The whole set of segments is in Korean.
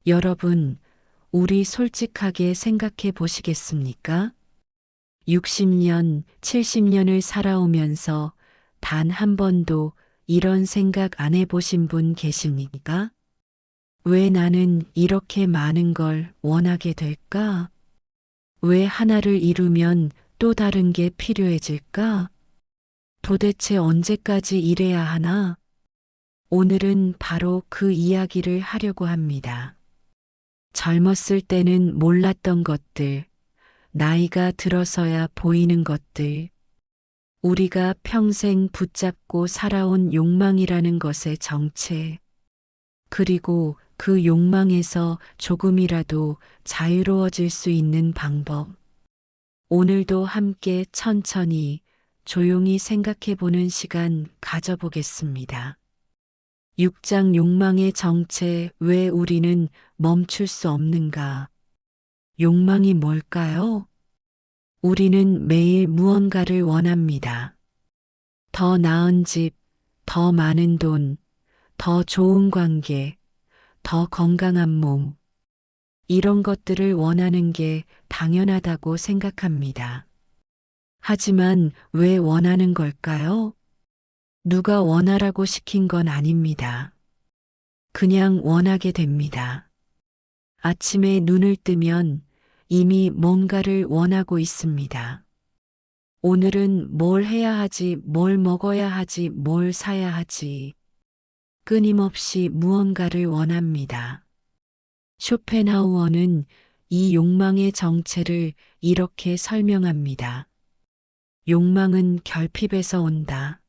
여러분, 우리 솔직하게 생각해 보시겠습니까? 60년, 70년을 살아오면서 단 한 번도 이런 생각 안 해보신 분 계십니까? 왜 나는 이렇게 많은 걸 원하게 될까? 왜 하나를 이루면 또 다른 게 필요해질까? 도대체 언제까지 이래야 하나? 오늘은 바로 그 이야기를 하려고 합니다. 젊었을 때는 몰랐던 것들, 나이가 들어서야 보이는 것들, 우리가 평생 붙잡고 살아온 욕망이라는 것의 정체, 그리고 그 욕망에서 조금이라도 자유로워질 수 있는 방법. 오늘도 함께 천천히 조용히 생각해 보는 시간 가져보겠습니다. 육장 욕망의 정체, 왜 우리는 멈출 수 없는가? 욕망이 뭘까요? 우리는 매일 무언가를 원합니다. 더 나은 집, 더 많은 돈, 더 좋은 관계, 더 건강한 몸. 이런 것들을 원하는 게 당연하다고 생각합니다. 하지만 왜 원하는 걸까요? 누가 원하라고 시킨 건 아닙니다. 그냥 원하게 됩니다. 아침에 눈을 뜨면 이미 뭔가를 원하고 있습니다. 오늘은 뭘 해야 하지, 뭘 먹어야 하지, 뭘 사야 하지. 끊임없이 무언가를 원합니다. 쇼펜하우어는 이 욕망의 정체를 이렇게 설명합니다. 욕망은 결핍에서 온다.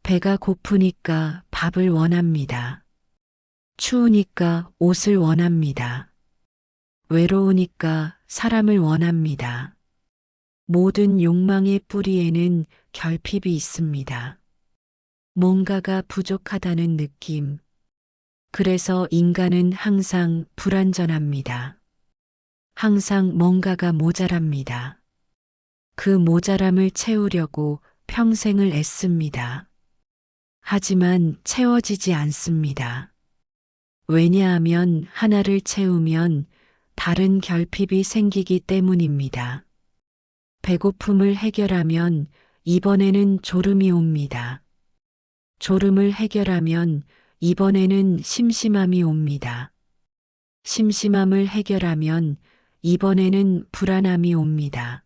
배가 고프니까 밥을 원합니다. 추우니까 옷을 원합니다. 외로우니까 사람을 원합니다. 모든 욕망의 뿌리에는 결핍이 있습니다. 뭔가가 부족하다는 느낌. 그래서 인간은 항상 불완전합니다. 항상 뭔가가 모자랍니다. 그 모자람을 채우려고 평생을 애씁니다. 하지만 채워지지 않습니다. 왜냐하면 하나를 채우면 다른 결핍이 생기기 때문입니다. 배고픔을 해결하면 이번에는 졸음이 옵니다. 졸음을 해결하면 이번에는 심심함이 옵니다. 심심함을 해결하면 이번에는 불안함이 옵니다.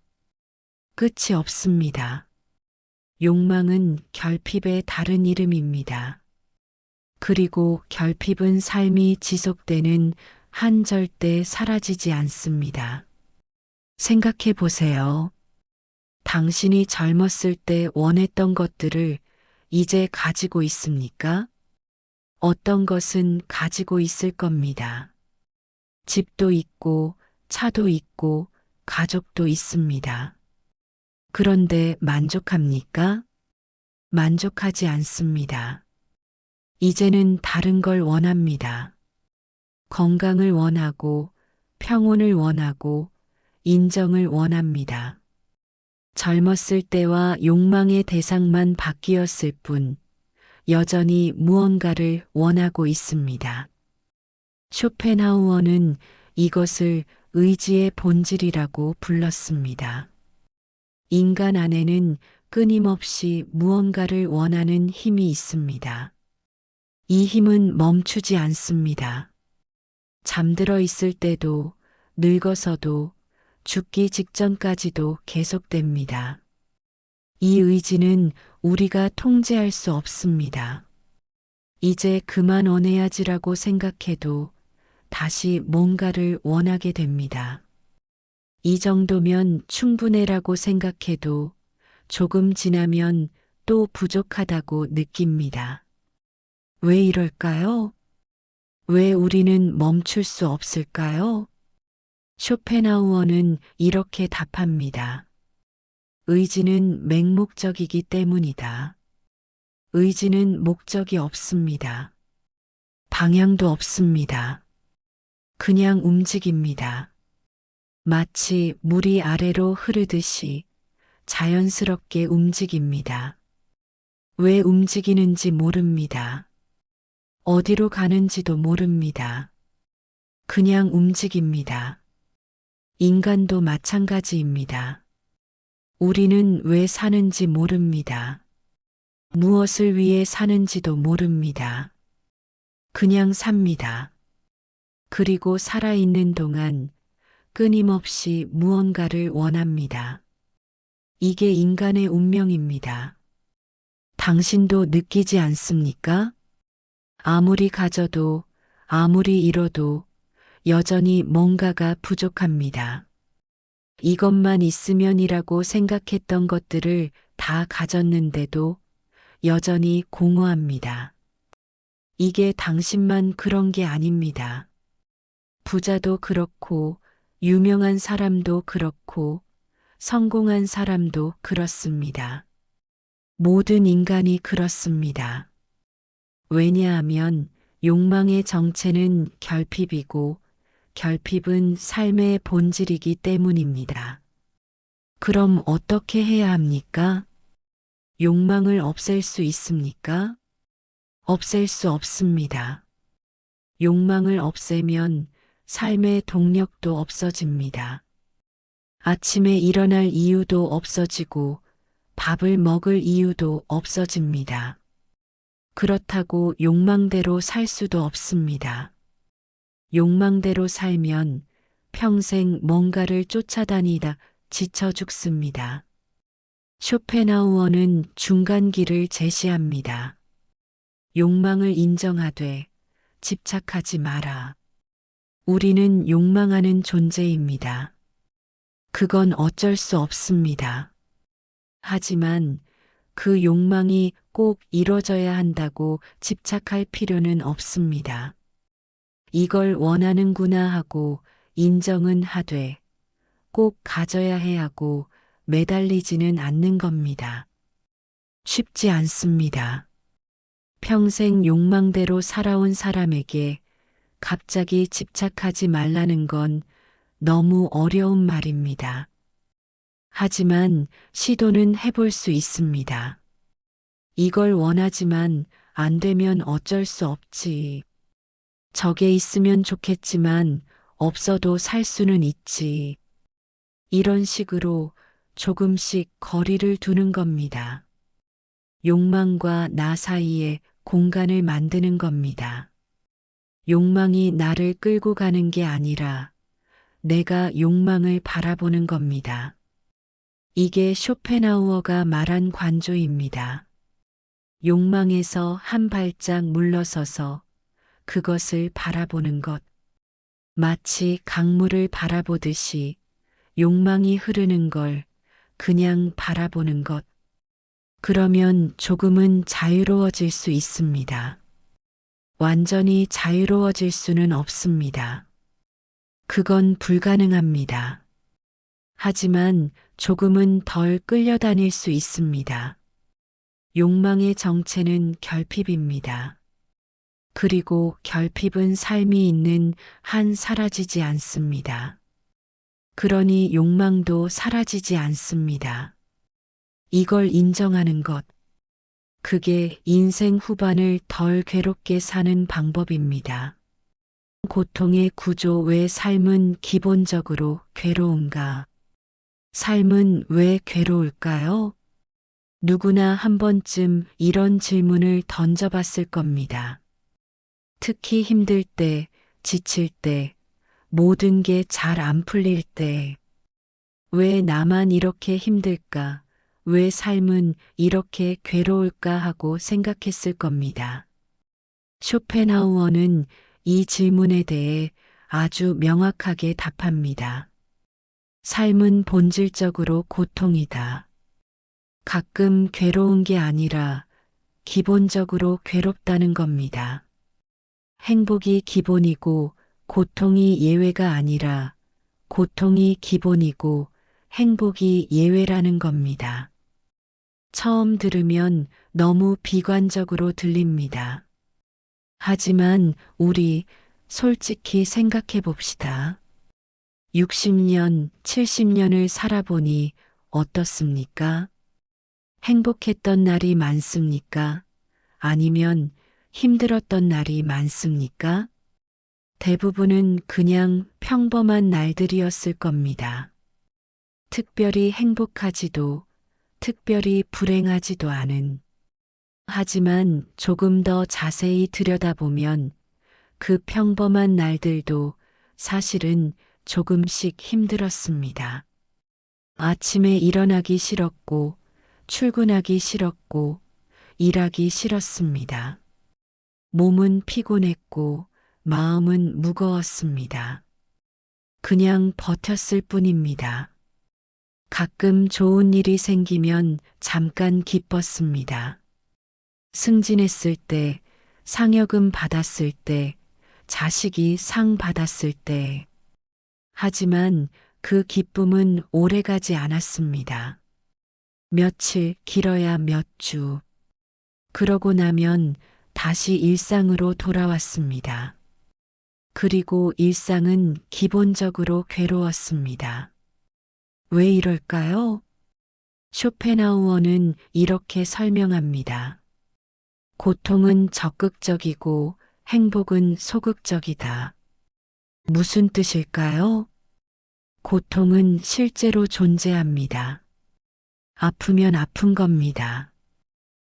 끝이 없습니다. 욕망은 결핍의 다른 이름입니다. 그리고 결핍은 삶이 지속되는 한 절대 사라지지 않습니다. 생각해 보세요. 당신이 젊었을 때 원했던 것들을 이제 가지고 있습니까? 어떤 것은 가지고 있을 겁니다. 집도 있고, 차도 있고, 가족도 있습니다. 그런데 만족합니까? 만족하지 않습니다. 이제는 다른 걸 원합니다. 건강을 원하고, 평온을 원하고, 인정을 원합니다. 젊었을 때와 욕망의 대상만 바뀌었을 뿐, 여전히 무언가를 원하고 있습니다. 쇼펜하우어는 이것을 의지의 본질이라고 불렀습니다. 인간 안에는 끊임없이 무언가를 원하는 힘이 있습니다. 이 힘은 멈추지 않습니다. 잠들어 있을 때도, 늙어서도, 죽기 직전까지도 계속됩니다. 이 의지는 우리가 통제할 수 없습니다. 이제 그만 원해야지라고 생각해도 다시 뭔가를 원하게 됩니다. 이 정도면 충분해라고 생각해도 조금 지나면 또 부족하다고 느낍니다. 왜 이럴까요? 왜 우리는 멈출 수 없을까요? 쇼펜하우어는 이렇게 답합니다. 의지는 맹목적이기 때문이다. 의지는 목적이 없습니다. 방향도 없습니다. 그냥 움직입니다. 마치 물이 아래로 흐르듯이 자연스럽게 움직입니다. 왜 움직이는지 모릅니다. 어디로 가는지도 모릅니다. 그냥 움직입니다. 인간도 마찬가지입니다. 우리는 왜 사는지 모릅니다. 무엇을 위해 사는지도 모릅니다. 그냥 삽니다. 그리고 살아있는 동안 끊임없이 무언가를 원합니다. 이게 인간의 운명입니다. 당신도 느끼지 않습니까? 아무리 가져도, 아무리 잃어도 여전히 뭔가가 부족합니다. 이것만 있으면이라고 생각했던 것들을 다 가졌는데도 여전히 공허합니다. 이게 당신만 그런 게 아닙니다. 부자도 그렇고, 유명한 사람도 그렇고, 성공한 사람도 그렇습니다. 모든 인간이 그렇습니다. 왜냐하면 욕망의 정체는 결핍이고, 결핍은 삶의 본질이기 때문입니다. 그럼 어떻게 해야 합니까? 욕망을 없앨 수 있습니까? 없앨 수 없습니다. 욕망을 없애면 삶의 동력도 없어집니다. 아침에 일어날 이유도 없어지고 밥을 먹을 이유도 없어집니다. 그렇다고 욕망대로 살 수도 없습니다. 욕망대로 살면 평생 뭔가를 쫓아다니다 지쳐 죽습니다. 쇼펜하우어는 중간길을 제시합니다. 욕망을 인정하되 집착하지 마라. 우리는 욕망하는 존재입니다. 그건 어쩔 수 없습니다. 하지만 그 욕망이 꼭 이뤄져야 한다고 집착할 필요는 없습니다. 이걸 원하는구나 하고 인정은 하되 꼭 가져야 해 하고 매달리지는 않는 겁니다. 쉽지 않습니다. 평생 욕망대로 살아온 사람에게 갑자기 집착하지 말라는 건 너무 어려운 말입니다. 하지만 시도는 해볼 수 있습니다. 이걸 원하지만 안 되면 어쩔 수 없지. 저게 있으면 좋겠지만 없어도 살 수는 있지. 이런 식으로 조금씩 거리를 두는 겁니다. 욕망과 나 사이에 공간을 만드는 겁니다. 욕망이 나를 끌고 가는 게 아니라 내가 욕망을 바라보는 겁니다. 이게 쇼펜하우어가 말한 관조입니다. 욕망에서 한 발짝 물러서서 그것을 바라보는 것. 마치 강물을 바라보듯이 욕망이 흐르는 걸 그냥 바라보는 것. 그러면 조금은 자유로워질 수 있습니다. 완전히 자유로워질 수는 없습니다. 그건 불가능합니다. 하지만 조금은 덜 끌려다닐 수 있습니다. 욕망의 정체는 결핍입니다. 그리고 결핍은 삶이 있는 한 사라지지 않습니다. 그러니 욕망도 사라지지 않습니다. 이걸 인정하는 것. 그게 인생 후반을 덜 괴롭게 사는 방법입니다. 고통의 구조 왜 삶은 기본적으로 괴로운가? 삶은 왜 괴로울까요? 누구나 한 번쯤 이런 질문을 던져봤을 겁니다. 특히 힘들 때, 지칠 때, 모든 게 잘 안 풀릴 때, 왜 나만 이렇게 힘들까? 왜 삶은 이렇게 괴로울까 하고 생각했을 겁니다. 쇼펜하우어는 이 질문에 대해 아주 명확하게 답합니다. 삶은 본질적으로 고통이다. 가끔 괴로운 게 아니라 기본적으로 괴롭다는 겁니다. 행복이 기본이고 고통이 예외가 아니라 고통이 기본이고 행복이 예외라는 겁니다. 처음 들으면 너무 비관적으로 들립니다. 하지만 우리 솔직히 생각해 봅시다. 60년, 70년을 살아보니 어떻습니까? 행복했던 날이 많습니까? 아니면 힘들었던 날이 많습니까? 대부분은 그냥 평범한 날들이었을 겁니다. 특별히 행복하지도, 특별히 불행하지도 않은. 하지만 조금 더 자세히 들여다보면 그 평범한 날들도 사실은 조금씩 힘들었습니다. 아침에 일어나기 싫었고, 출근하기 싫었고, 일하기 싫었습니다. 몸은 피곤했고, 마음은 무거웠습니다. 그냥 버텼을 뿐입니다. 가끔 좋은 일이 생기면 잠깐 기뻤습니다. 승진했을 때, 상여금 받았을 때, 자식이 상 받았을 때. 하지만 그 기쁨은 오래가지 않았습니다. 며칠, 길어야 몇 주. 그러고 나면 다시 일상으로 돌아왔습니다. 그리고 일상은 기본적으로 괴로웠습니다. 왜 이럴까요? 쇼펜하우어는 이렇게 설명합니다. 고통은 적극적이고 행복은 소극적이다. 무슨 뜻일까요? 고통은 실제로 존재합니다. 아프면 아픈 겁니다.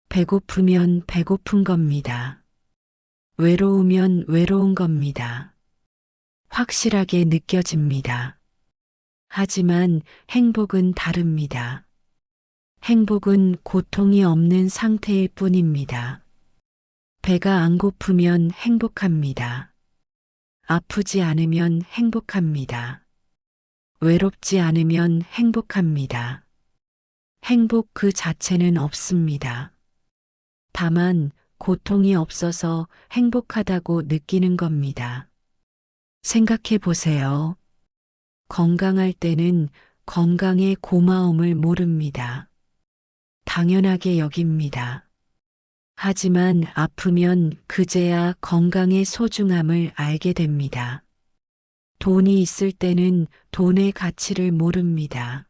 배고프면 배고픈 겁니다. 외로우면 외로운 겁니다. 확실하게 느껴집니다. 하지만 행복은 다릅니다. 행복은 고통이 없는 상태일 뿐입니다. 배가 안 고프면 행복합니다. 아프지 않으면 행복합니다. 외롭지 않으면 행복합니다. 행복 그 자체는 없습니다. 다만 고통이 없어서 행복하다고 느끼는 겁니다. 생각해 보세요. 건강할 때는 건강의 고마움을 모릅니다. 당연하게 여깁니다. 하지만 아프면 그제야 건강의 소중함을 알게 됩니다. 돈이 있을 때는 돈의 가치를 모릅니다.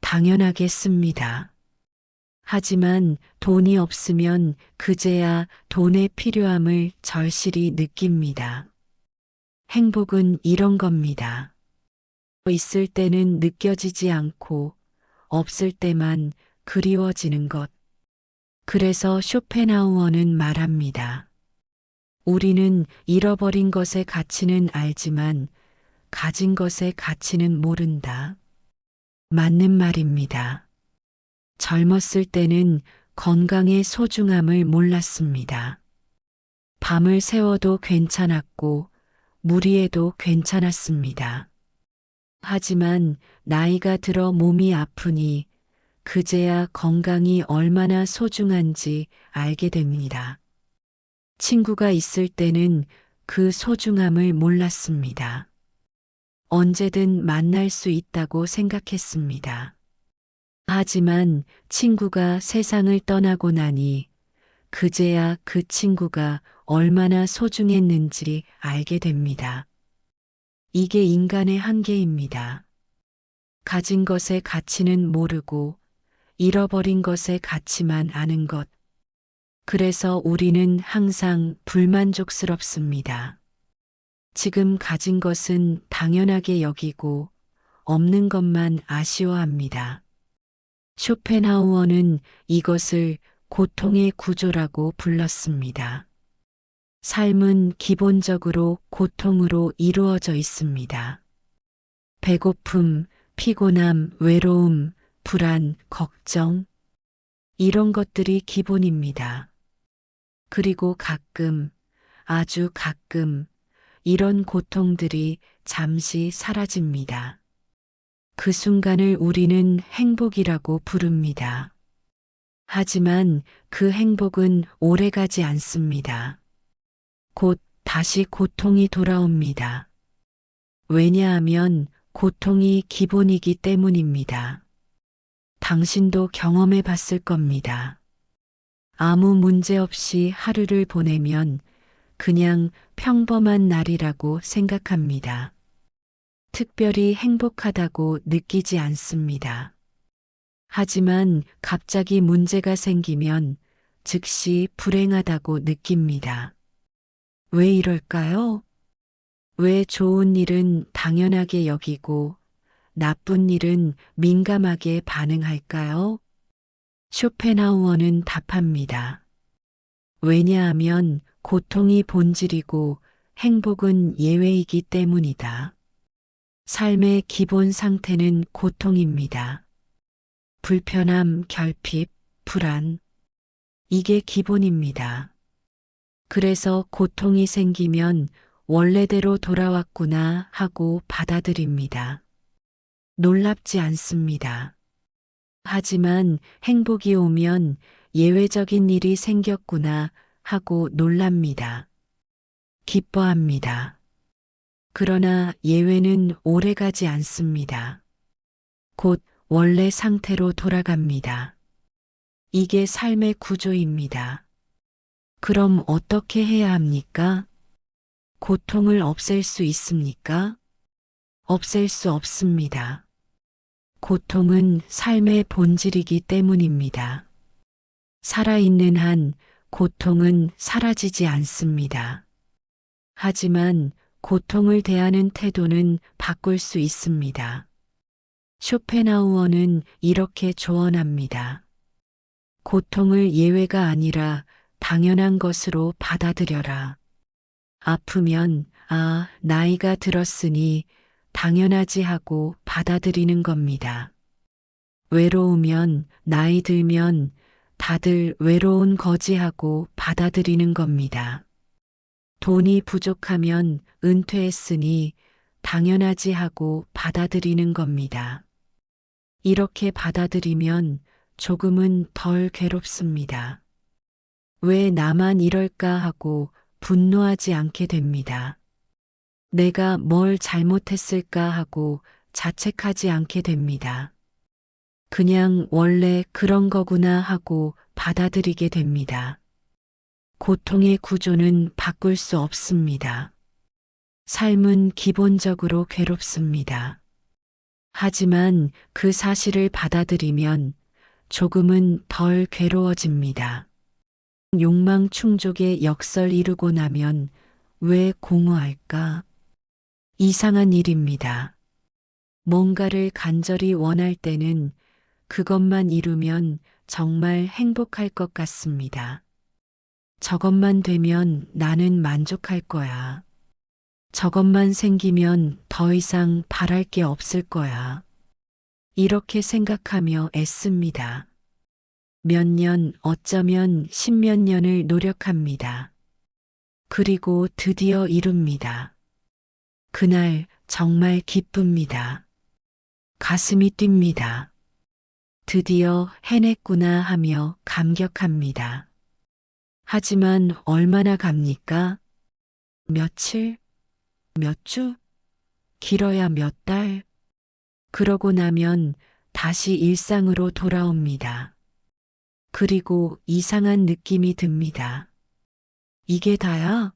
당연하게 씁니다. 하지만 돈이 없으면 그제야 돈의 필요함을 절실히 느낍니다. 행복은 이런 겁니다. 있을 때는 느껴지지 않고 없을 때만 그리워지는 것. 그래서 쇼펜하우어는 말합니다. 우리는 잃어버린 것의 가치는 알지만 가진 것의 가치는 모른다. 맞는 말입니다. 젊었을 때는 건강의 소중함을 몰랐습니다. 밤을 새워도 괜찮았고 무리해도 괜찮았습니다. 하지만 나이가 들어 몸이 아프니 그제야 건강이 얼마나 소중한지 알게 됩니다. 친구가 있을 때는 그 소중함을 몰랐습니다. 언제든 만날 수 있다고 생각했습니다. 하지만 친구가 세상을 떠나고 나니 그제야 그 친구가 얼마나 소중했는지 알게 됩니다. 이게 인간의 한계입니다. 가진 것의 가치는 모르고 잃어버린 것의 가치만 아는 것. 그래서 우리는 항상 불만족스럽습니다. 지금 가진 것은 당연하게 여기고 없는 것만 아쉬워합니다. 쇼펜하우어는 이것을 고통의 구조라고 불렀습니다. 삶은 기본적으로 고통으로 이루어져 있습니다. 배고픔, 피곤함, 외로움, 불안, 걱정. 이런 것들이 기본입니다. 그리고 가끔, 아주 가끔, 이런 고통들이 잠시 사라집니다. 그 순간을 우리는 행복이라고 부릅니다. 하지만 그 행복은 오래가지 않습니다. 곧 다시 고통이 돌아옵니다. 왜냐하면 고통이 기본이기 때문입니다. 당신도 경험해 봤을 겁니다. 아무 문제 없이 하루를 보내면 그냥 평범한 날이라고 생각합니다. 특별히 행복하다고 느끼지 않습니다. 하지만 갑자기 문제가 생기면 즉시 불행하다고 느낍니다. 왜 이럴까요? 왜 좋은 일은 당연하게 여기고 나쁜 일은 민감하게 반응할까요? 쇼펜하우어는 답합니다. 왜냐하면 고통이 본질이고 행복은 예외이기 때문이다. 삶의 기본 상태는 고통입니다. 불편함, 결핍, 불안. 이게 기본입니다. 그래서 고통이 생기면 원래대로 돌아왔구나 하고 받아들입니다. 놀랍지 않습니다. 하지만 행복이 오면 예외적인 일이 생겼구나 하고 놀랍니다. 기뻐합니다. 그러나 예외는 오래가지 않습니다. 곧 원래 상태로 돌아갑니다. 이게 삶의 구조입니다. 그럼 어떻게 해야 합니까? 고통을 없앨 수 있습니까? 없앨 수 없습니다. 고통은 삶의 본질이기 때문입니다. 살아있는 한 고통은 사라지지 않습니다. 하지만 고통을 대하는 태도는 바꿀 수 있습니다. 쇼펜하우어는 이렇게 조언합니다. 고통을 예외가 아니라 당연한 것으로 받아들여라. 아프면, 아, 나이가 들었으니 당연하지 하고 받아들이는 겁니다. 외로우면, 나이 들면 다들 외로운 거지 하고 받아들이는 겁니다. 돈이 부족하면 은퇴했으니 당연하지 하고 받아들이는 겁니다. 이렇게 받아들이면 조금은 덜 괴롭습니다. 왜 나만 이럴까 하고 분노하지 않게 됩니다. 내가 뭘 잘못했을까 하고 자책하지 않게 됩니다. 그냥 원래 그런 거구나 하고 받아들이게 됩니다. 고통의 구조는 바꿀 수 없습니다. 삶은 기본적으로 괴롭습니다. 하지만 그 사실을 받아들이면 조금은 덜 괴로워집니다. 욕망 충족의 역설 이루고 나면 왜 공허할까? 이상한 일입니다. 뭔가를 간절히 원할 때는 그것만 이루면 정말 행복할 것 같습니다. 저것만 되면 나는 만족할 거야. 저것만 생기면 더 이상 바랄 게 없을 거야. 이렇게 생각하며 애씁니다. 몇 년, 어쩌면 십몇 년을 노력합니다. 그리고 드디어 이룹니다. 그날 정말 기쁩니다. 가슴이 뜁니다. 드디어 해냈구나 하며 감격합니다. 하지만 얼마나 갑니까? 며칠? 몇 주? 길어야 몇 달? 그러고 나면 다시 일상으로 돌아옵니다. 그리고 이상한 느낌이 듭니다. 이게 다야?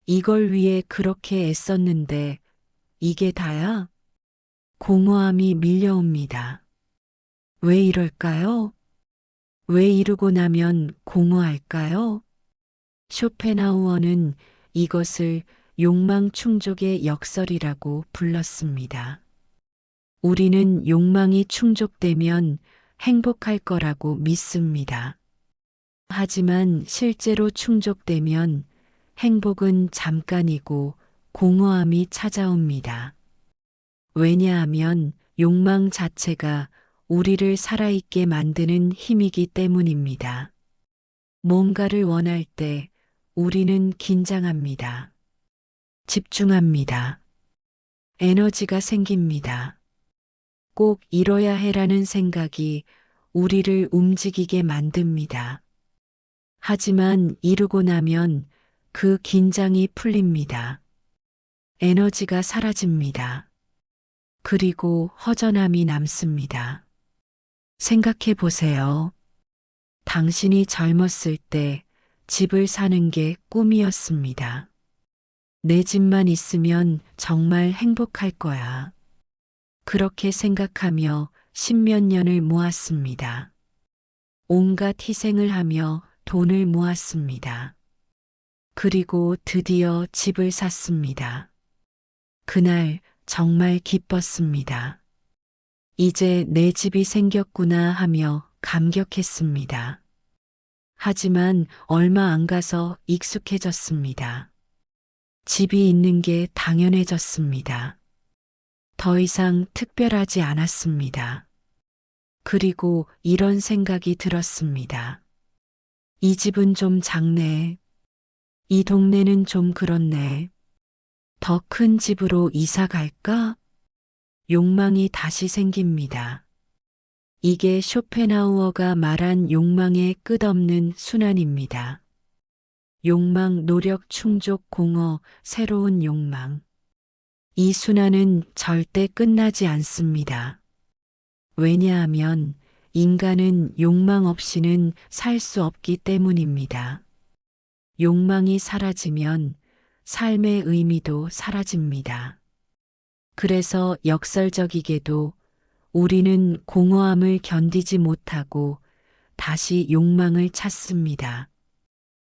이걸 위해 그렇게 애썼는데 이게 다야? 공허함이 밀려옵니다. 왜 이럴까요? 왜 이루고 나면 공허할까요? 쇼펜하우어는 이것을 욕망 충족의 역설이라고 불렀습니다. 우리는 욕망이 충족되면 행복할 거라고 믿습니다. 하지만 실제로 충족되면 행복은 잠깐이고 공허함이 찾아옵니다. 왜냐하면 욕망 자체가 우리를 살아있게 만드는 힘이기 때문입니다. 뭔가를 원할 때 우리는 긴장합니다. 집중합니다. 에너지가 생깁니다. 꼭 이뤄야 해라는 생각이 우리를 움직이게 만듭니다. 하지만 이루고 나면 그 긴장이 풀립니다. 에너지가 사라집니다. 그리고 허전함이 남습니다. 생각해 보세요. 당신이 젊었을 때 집을 사는 게 꿈이었습니다. 내 집만 있으면 정말 행복할 거야. 그렇게 생각하며 십몇 년을 모았습니다. 온갖 희생을 하며 돈을 모았습니다. 그리고 드디어 집을 샀습니다. 그날 정말 기뻤습니다. 이제 내 집이 생겼구나 하며 감격했습니다. 하지만 얼마 안 가서 익숙해졌습니다. 집이 있는 게 당연해졌습니다. 더 이상 특별하지 않았습니다. 그리고 이런 생각이 들었습니다. 이 집은 좀 작네. 이 동네는 좀 그렇네. 더 큰 집으로 이사 갈까? 욕망이 다시 생깁니다. 이게 쇼펜하우어가 말한 욕망의 끝없는 순환입니다. 욕망, 노력, 충족, 공허, 새로운 욕망. 이 순환은 절대 끝나지 않습니다. 왜냐하면 인간은 욕망 없이는 살 수 없기 때문입니다. 욕망이 사라지면 삶의 의미도 사라집니다. 그래서 역설적이게도 우리는 공허함을 견디지 못하고 다시 욕망을 찾습니다.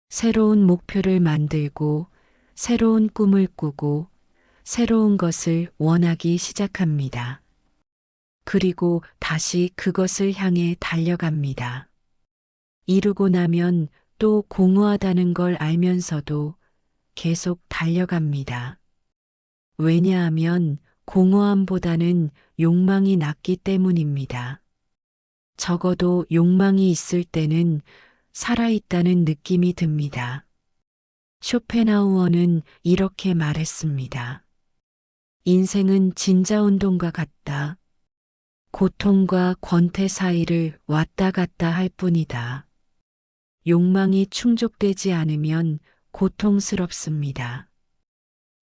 새로운 목표를 만들고 새로운 꿈을 꾸고 새로운 것을 원하기 시작합니다. 그리고 다시 그것을 향해 달려갑니다. 이루고 나면 또 공허하다는 걸 알면서도 계속 달려갑니다. 왜냐하면 공허함보다는 욕망이 낫기 때문입니다. 적어도 욕망이 있을 때는 살아있다는 느낌이 듭니다. 쇼펜하우어는 이렇게 말했습니다. 인생은 진자운동과 같다. 고통과 권태 사이를 왔다 갔다 할 뿐이다. 욕망이 충족되지 않으면 고통스럽습니다.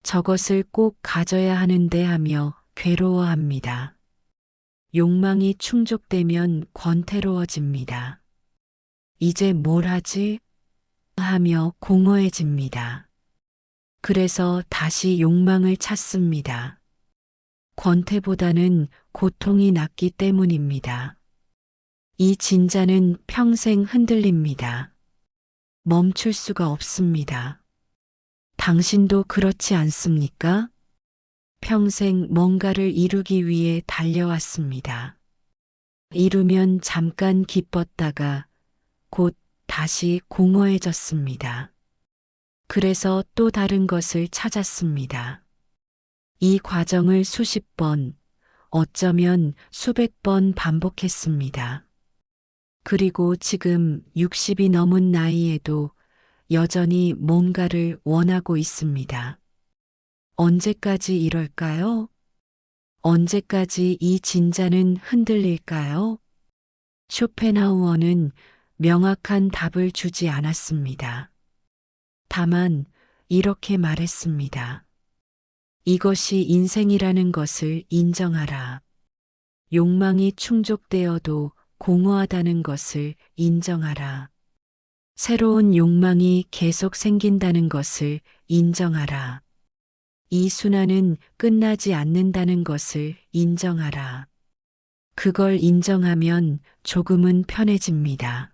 저것을 꼭 가져야 하는데 하며 괴로워합니다. 욕망이 충족되면 권태로워집니다. 이제 뭘 하지? 하며 공허해집니다. 그래서 다시 욕망을 찾습니다. 권태보다는 고통이 낫기 때문입니다. 이 진자는 평생 흔들립니다. 멈출 수가 없습니다. 당신도 그렇지 않습니까? 평생 뭔가를 이루기 위해 달려왔습니다. 이루면 잠깐 기뻤다가 곧 다시 공허해졌습니다. 그래서 또 다른 것을 찾았습니다. 이 과정을 수십 번, 어쩌면 수백 번 반복했습니다. 그리고 지금 60이 넘은 나이에도 여전히 뭔가를 원하고 있습니다. 언제까지 이럴까요? 언제까지 이 진자는 흔들릴까요? 쇼펜하우어는 명확한 답을 주지 않았습니다. 다만 이렇게 말했습니다. 이것이 인생이라는 것을 인정하라. 욕망이 충족되어도 공허하다는 것을 인정하라. 새로운 욕망이 계속 생긴다는 것을 인정하라. 이 순환은 끝나지 않는다는 것을 인정하라. 그걸 인정하면 조금은 편해집니다.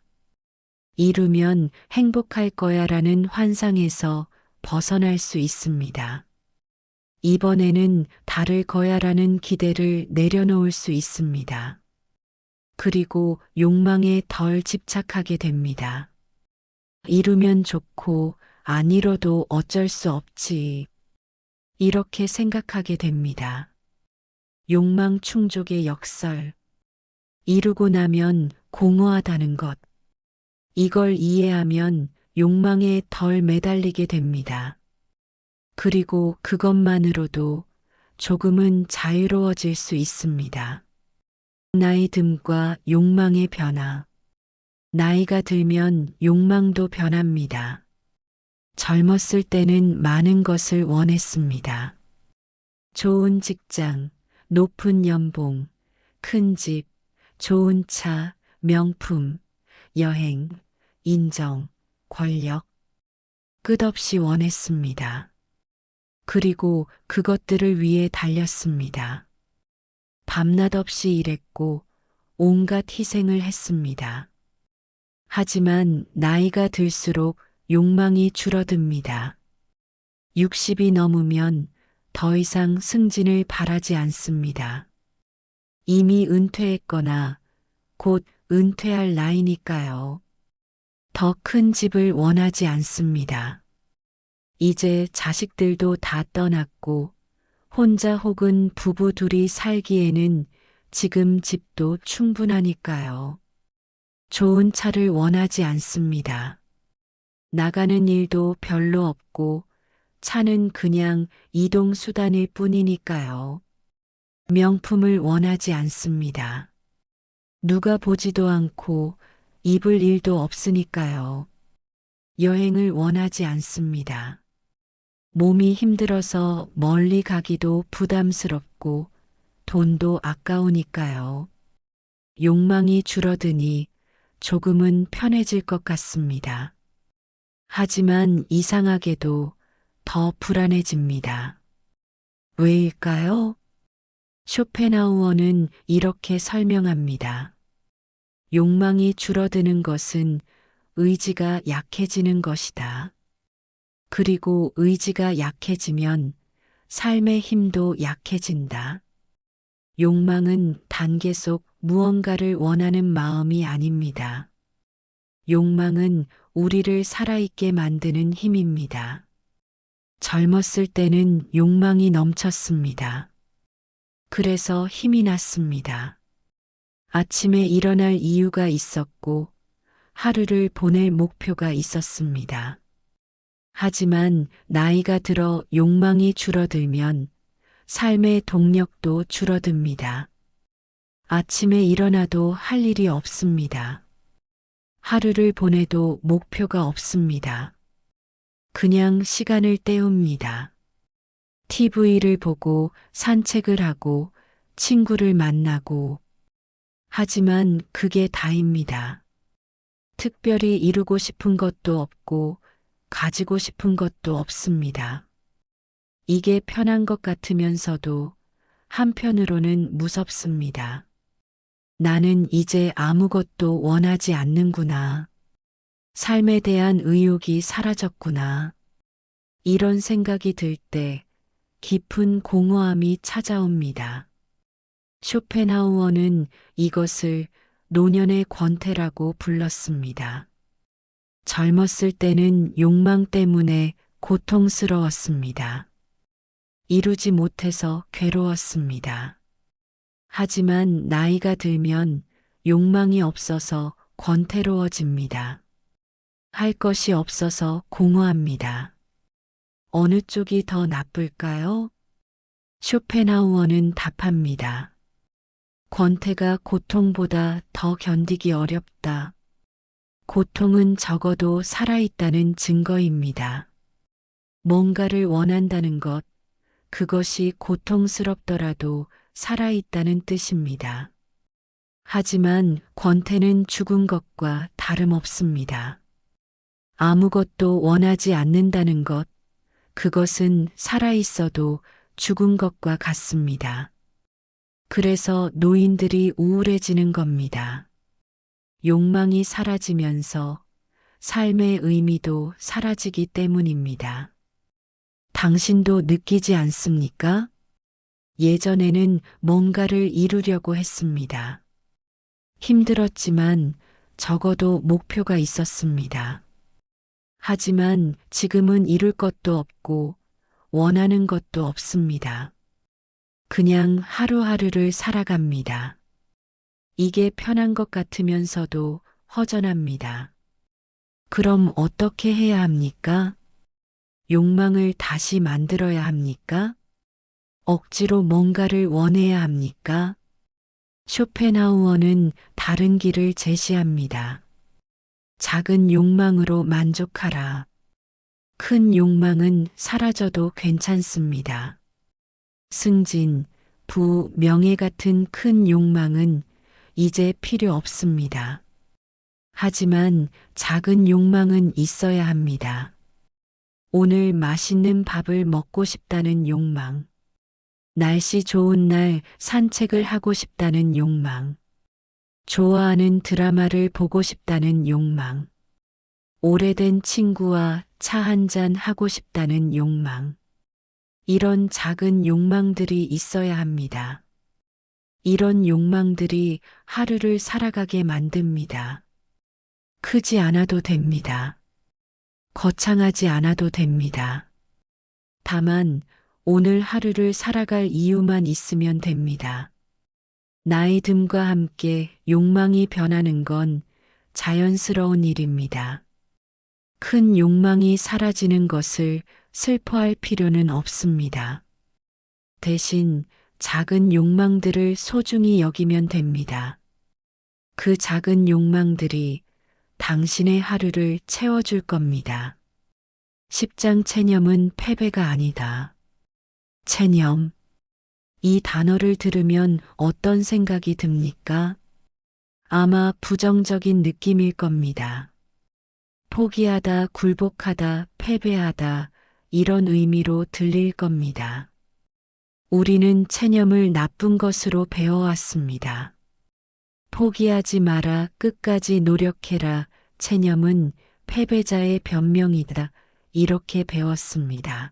이루면 행복할 거야라는 환상에서 벗어날 수 있습니다. 이번에는 다를 거야라는 기대를 내려놓을 수 있습니다. 그리고 욕망에 덜 집착하게 됩니다. 이루면 좋고 안 이뤄도 어쩔 수 없지. 이렇게 생각하게 됩니다. 욕망 충족의 역설. 이루고 나면 공허하다는 것. 이걸 이해하면 욕망에 덜 매달리게 됩니다. 그리고 그것만으로도 조금은 자유로워질 수 있습니다. 나이 듦과 욕망의 변화. 나이가 들면 욕망도 변합니다. 젊었을 때는 많은 것을 원했습니다. 좋은 직장, 높은 연봉, 큰 집, 좋은 차, 명품, 여행, 인정, 권력. 끝없이 원했습니다. 그리고 그것들을 위해 달렸습니다. 밤낮 없이 일했고 온갖 희생을 했습니다. 하지만 나이가 들수록 욕망이 줄어듭니다. 60이 넘으면 더 이상 승진을 바라지 않습니다. 이미 은퇴했거나 곧 은퇴할 나이니까요. 더 큰 집을 원하지 않습니다. 이제 자식들도 다 떠났고 혼자 혹은 부부 둘이 살기에는 지금 집도 충분하니까요. 좋은 차를 원하지 않습니다. 나가는 일도 별로 없고 차는 그냥 이동수단일 뿐이니까요. 명품을 원하지 않습니다. 누가 보지도 않고 입을 일도 없으니까요. 여행을 원하지 않습니다. 몸이 힘들어서 멀리 가기도 부담스럽고 돈도 아까우니까요. 욕망이 줄어드니 조금은 편해질 것 같습니다. 하지만 이상하게도 더 불안해집니다. 왜일까요? 쇼펜하우어는 이렇게 설명합니다. 욕망이 줄어드는 것은 의지가 약해지는 것이다. 그리고 의지가 약해지면 삶의 힘도 약해진다. 욕망은 단계 속 무언가를 원하는 마음이 아닙니다. 욕망은 우리를 살아있게 만드는 힘입니다. 젊었을 때는 욕망이 넘쳤습니다. 그래서 힘이 났습니다. 아침에 일어날 이유가 있었고 하루를 보낼 목표가 있었습니다. 하지만 나이가 들어 욕망이 줄어들면 삶의 동력도 줄어듭니다. 아침에 일어나도 할 일이 없습니다. 하루를 보내도 목표가 없습니다. 그냥 시간을 때웁니다. TV를 보고 산책을 하고 친구를 만나고 하지만 그게 다입니다. 특별히 이루고 싶은 것도 없고 가지고 싶은 것도 없습니다. 이게 편한 것 같으면서도 한편으로는 무섭습니다. 나는 이제 아무것도 원하지 않는구나. 삶에 대한 의욕이 사라졌구나. 이런 생각이 들 때 깊은 공허함이 찾아옵니다. 쇼펜하우어는 이것을 노년의 권태라고 불렀습니다. 젊었을 때는 욕망 때문에 고통스러웠습니다. 이루지 못해서 괴로웠습니다. 하지만 나이가 들면 욕망이 없어서 권태로워집니다. 할 것이 없어서 공허합니다. 어느 쪽이 더 나쁠까요? 쇼펜하우어는 답합니다. 권태가 고통보다 더 견디기 어렵다. 고통은 적어도 살아있다는 증거입니다. 뭔가를 원한다는 것, 그것이 고통스럽더라도 살아있다는 뜻입니다. 하지만 권태는 죽은 것과 다름없습니다. 아무것도 원하지 않는다는 것, 그것은 살아있어도 죽은 것과 같습니다. 그래서 노인들이 우울해지는 겁니다. 욕망이 사라지면서 삶의 의미도 사라지기 때문입니다. 당신도 느끼지 않습니까? 예전에는 뭔가를 이루려고 했습니다. 힘들었지만 적어도 목표가 있었습니다. 하지만 지금은 이룰 것도 없고 원하는 것도 없습니다. 그냥 하루하루를 살아갑니다. 이게 편한 것 같으면서도 허전합니다. 그럼 어떻게 해야 합니까? 욕망을 다시 만들어야 합니까? 억지로 뭔가를 원해야 합니까? 쇼펜하우어는 다른 길을 제시합니다. 작은 욕망으로 만족하라. 큰 욕망은 사라져도 괜찮습니다. 승진, 부, 명예 같은 큰 욕망은 이제 필요 없습니다. 하지만 작은 욕망은 있어야 합니다. 오늘 맛있는 밥을 먹고 싶다는 욕망. 날씨 좋은 날 산책을 하고 싶다는 욕망. 좋아하는 드라마를 보고 싶다는 욕망. 오래된 친구와 차 한잔 하고 싶다는 욕망. 이런 작은 욕망들이 있어야 합니다. 이런 욕망들이 하루를 살아가게 만듭니다. 크지 않아도 됩니다. 거창하지 않아도 됩니다. 다만 오늘 하루를 살아갈 이유만 있으면 됩니다. 나이 듦과 함께 욕망이 변하는 건 자연스러운 일입니다. 큰 욕망이 사라지는 것을 슬퍼할 필요는 없습니다. 대신 작은 욕망들을 소중히 여기면 됩니다. 그 작은 욕망들이 당신의 하루를 채워줄 겁니다. 10장 체념은 패배가 아니다. 체념. 이 단어를 들으면 어떤 생각이 듭니까? 아마 부정적인 느낌일 겁니다. 포기하다, 굴복하다, 패배하다, 이런 의미로 들릴 겁니다. 우리는 체념을 나쁜 것으로 배워왔습니다. 포기하지 마라, 끝까지 노력해라, 체념은 패배자의 변명이다, 이렇게 배웠습니다.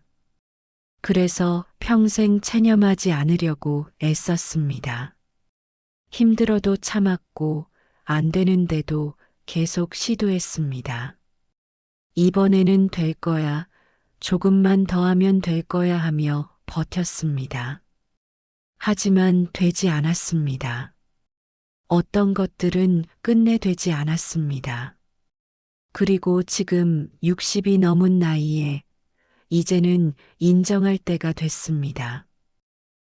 그래서 평생 체념하지 않으려고 애썼습니다. 힘들어도 참았고 안 되는데도 계속 시도했습니다. 이번에는 될 거야, 조금만 더 하면 될 거야 하며 버텼습니다. 하지만 되지 않았습니다. 어떤 것들은 끝내 되지 않았습니다. 그리고 지금 60이 넘은 나이에 이제는 인정할 때가 됐습니다.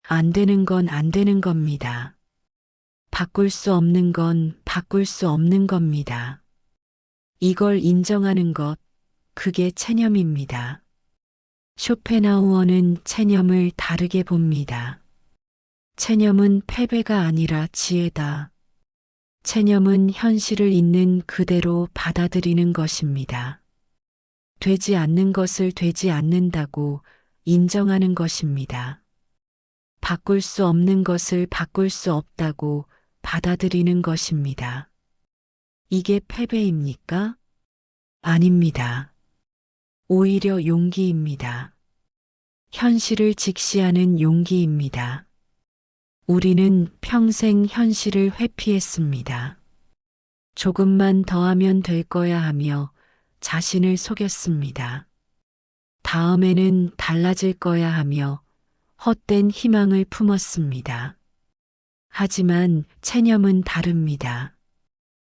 안 되는 건 안 되는 겁니다. 바꿀 수 없는 건 바꿀 수 없는 겁니다. 이걸 인정하는 것, 그게 체념입니다. 쇼펜하우어는 체념을 다르게 봅니다. 체념은 패배가 아니라 지혜다. 체념은 현실을 있는 그대로 받아들이는 것입니다. 되지 않는 것을 되지 않는다고 인정하는 것입니다. 바꿀 수 없는 것을 바꿀 수 없다고 받아들이는 것입니다. 이게 패배입니까? 아닙니다. 오히려 용기입니다. 현실을 직시하는 용기입니다. 우리는 평생 현실을 회피했습니다. 조금만 더 하면 될 거야 하며 자신을 속였습니다. 다음에는 달라질 거야 하며 헛된 희망을 품었습니다. 하지만 체념은 다릅니다.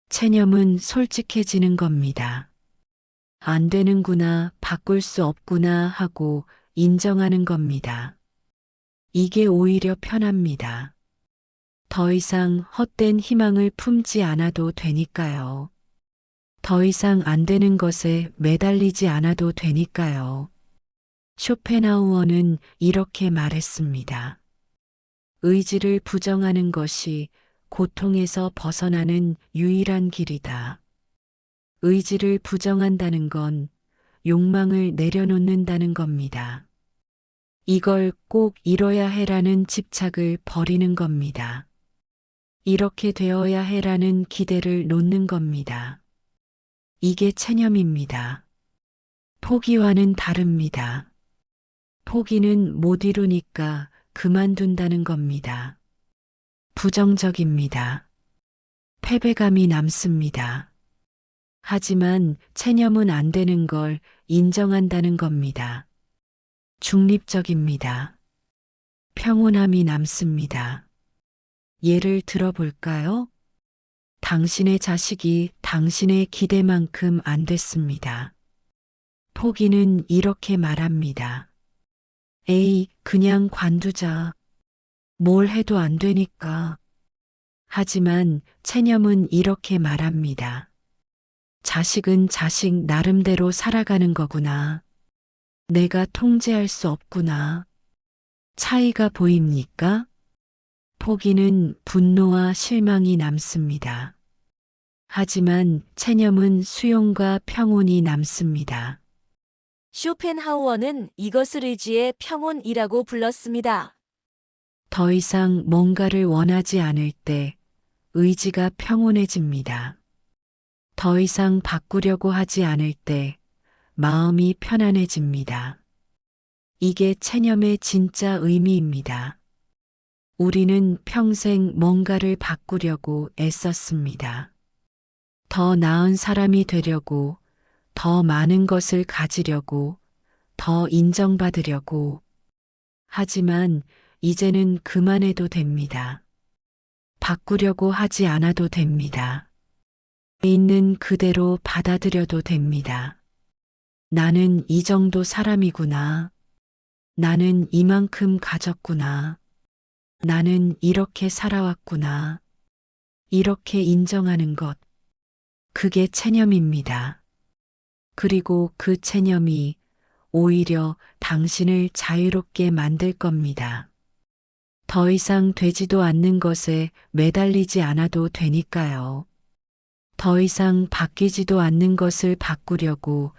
체념은 솔직해지는 겁니다. 안 되는구나, 바꿀 수 없구나 하고 인정하는 겁니다. 이게 오히려 편합니다. 더 이상 헛된 희망을 품지 않아도 되니까요. 더 이상 안 되는 것에 매달리지 않아도 되니까요. 쇼펜하우어는 이렇게 말했습니다. 의지를 부정하는 것이 고통에서 벗어나는 유일한 길이다. 의지를 부정한다는 건 욕망을 내려놓는다는 겁니다. 이걸 꼭 이뤄야 해라는 집착을 버리는 겁니다. 이렇게 되어야 해라는 기대를 놓는 겁니다. 이게 체념입니다. 포기와는 다릅니다. 포기는 못 이루니까 그만둔다는 겁니다. 부정적입니다. 패배감이 남습니다. 하지만 체념은 안 되는 걸 인정한다는 겁니다. 중립적입니다. 평온함이 남습니다. 예를 들어볼까요? 당신의 자식이 당신의 기대만큼 안 됐습니다. 포기는 이렇게 말합니다. 에이, 그냥 관두자. 뭘 해도 안 되니까. 하지만 체념은 이렇게 말합니다. 자식은 자식 나름대로 살아가는 거구나. 내가 통제할 수 없구나. 차이가 보입니까? 포기는 분노와 실망이 남습니다. 하지만 체념은 수용과 평온이 남습니다. 쇼펜하우어는 이것을 의지의 평온이라고 불렀습니다. 더 이상 뭔가를 원하지 않을 때 의지가 평온해집니다. 더 이상 바꾸려고 하지 않을 때 마음이 편안해집니다. 이게 체념의 진짜 의미입니다. 우리는 평생 뭔가를 바꾸려고 애썼습니다. 더 나은 사람이 되려고, 더 많은 것을 가지려고, 더 인정받으려고. 하지만 이제는 그만해도 됩니다. 바꾸려고 하지 않아도 됩니다. 있는 그대로 받아들여도 됩니다. 나는 이 정도 사람이구나. 나는 이만큼 가졌구나. 나는 이렇게 살아왔구나. 이렇게 인정하는 것. 그게 체념입니다. 그리고 그 체념이 오히려 당신을 자유롭게 만들 겁니다. 더 이상 되지도 않는 것에 매달리지 않아도 되니까요. 더 이상 바뀌지도 않는 것을 바꾸려고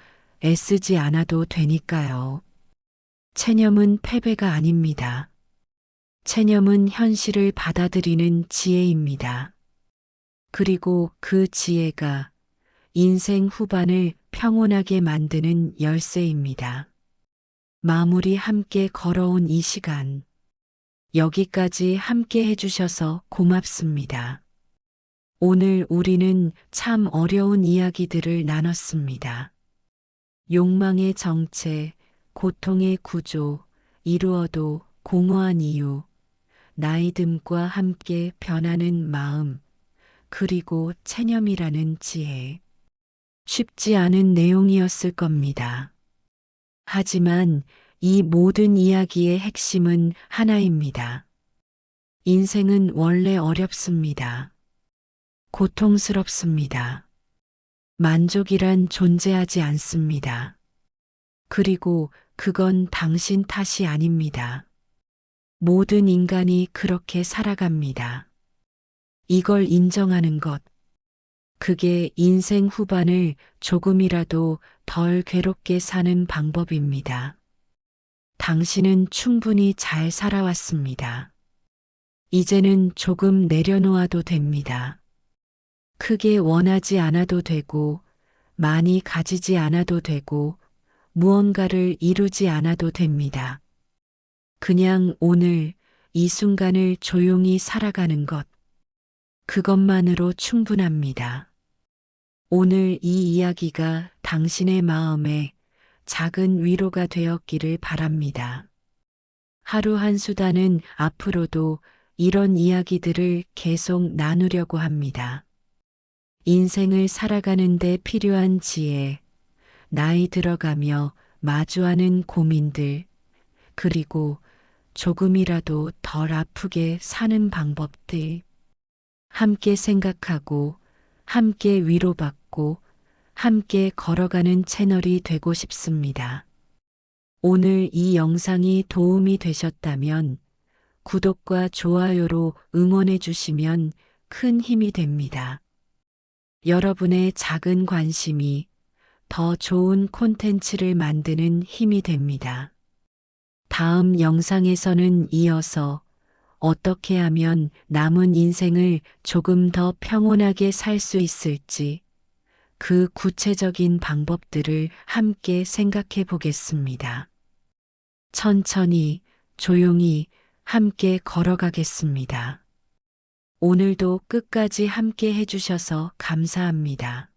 애쓰지 않아도 되니까요. 체념은 패배가 아닙니다. 체념은 현실을 받아들이는 지혜입니다. 그리고 그 지혜가 인생 후반을 평온하게 만드는 열쇠입니다. 마무리 함께 걸어온 이 시간. 여기까지 함께 해주셔서 고맙습니다. 오늘 우리는 참 어려운 이야기들을 나눴습니다. 욕망의 정체, 고통의 구조, 이루어도 공허한 이유, 나이듦과 함께 변하는 마음, 그리고 체념이라는 지혜. 쉽지 않은 내용이었을 겁니다. 하지만 이 모든 이야기의 핵심은 하나입니다. 인생은 원래 어렵습니다. 고통스럽습니다. 만족이란 존재하지 않습니다. 그리고 그건 당신 탓이 아닙니다. 모든 인간이 그렇게 살아갑니다. 이걸 인정하는 것, 그게 인생 후반을 조금이라도 덜 괴롭게 사는 방법입니다. 당신은 충분히 잘 살아왔습니다. 이제는 조금 내려놓아도 됩니다. 크게 원하지 않아도 되고, 많이 가지지 않아도 되고, 무언가를 이루지 않아도 됩니다. 그냥 오늘 이 순간을 조용히 살아가는 것, 그것만으로 충분합니다. 오늘 이 이야기가 당신의 마음에 작은 위로가 되었기를 바랍니다. 하루 한 수다는 앞으로도 이런 이야기들을 계속 나누려고 합니다. 인생을 살아가는 데 필요한 지혜, 나이 들어가며 마주하는 고민들, 그리고 조금이라도 덜 아프게 사는 방법들. 함께 생각하고, 함께 위로받고, 함께 걸어가는 채널이 되고 싶습니다. 오늘 이 영상이 도움이 되셨다면 구독과 좋아요로 응원해 주시면 큰 힘이 됩니다. 여러분의 작은 관심이 더 좋은 콘텐츠를 만드는 힘이 됩니다. 다음 영상에서는 이어서 어떻게 하면 남은 인생을 조금 더 평온하게 살 수 있을지 그 구체적인 방법들을 함께 생각해 보겠습니다. 천천히, 조용히 함께 걸어가겠습니다. 오늘도 끝까지 함께 해주셔서 감사합니다.